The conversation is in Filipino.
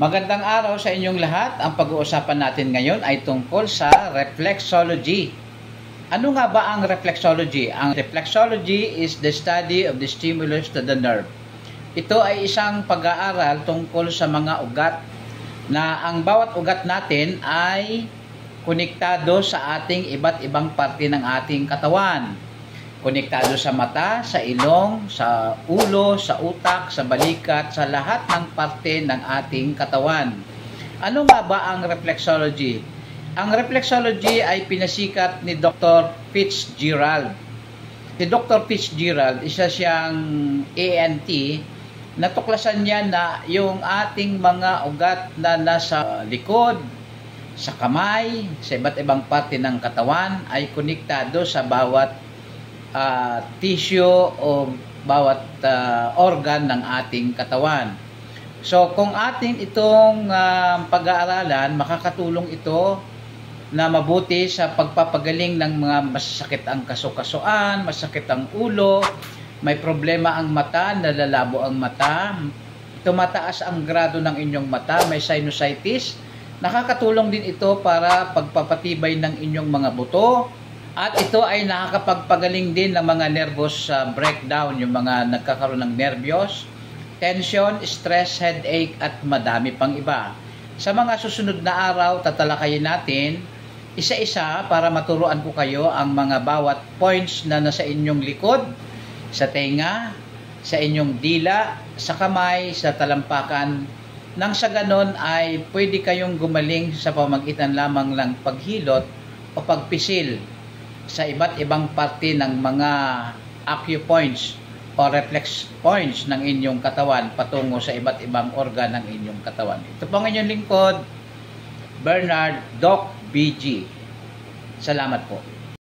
Magandang araw sa inyong lahat. Ang pag-uusapan natin ngayon ay tungkol sa reflexology. Ano nga ba ang reflexology? Ang reflexology is the study of the stimulus to the nerve. Ito ay isang pag-aaral tungkol sa mga ugat na ang bawat ugat natin ay konektado sa ating iba't ibang parte ng ating katawan. Konektado sa mata, sa ilong, sa ulo, sa utak, sa balikat, sa lahat ng parte ng ating katawan. Ano nga ba ang reflexology? Ang reflexology ay pinasikat ni Dr. Fitzgerald. Si Dr. Fitzgerald, isa siyang ENT, natuklasan niya na yung ating mga ugat na nasa likod, sa kamay, sa iba't ibang parte ng katawan ay konektado sa bawat tissue o bawat organ ng ating katawan. So kung atin itong pag-aaralan, makakatulong ito na mabuti sa pagpapagaling ng mga masakit ang kasukasuan, masakit ang ulo, may problema ang mata, nalalabo ang mata, tumataas ang grado ng inyong mata, may sinusitis. Nakakatulong din ito para pagpapatibay ng inyong mga buto. At ito ay nakakapagpagaling din ng mga nervous breakdown, yung mga nagkakaroon ng nervyos, tension, stress, headache, at madami pang iba. Sa mga susunod na araw, tatalakayin natin isa-isa para maturuan ko kayo ang mga bawat points na nasa inyong likod, sa tenga, sa inyong dila, sa kamay, sa talampakan. Nang sa ganon ay pwede kayong gumaling sa pamagitan lamang ng paghilot o pagpisil sa iba't ibang parte ng mga acupoints o reflex points ng inyong katawan patungo sa iba't ibang organ ng inyong katawan. Ito po ang inyong lingkod, Bernard Doc BG. Salamat po.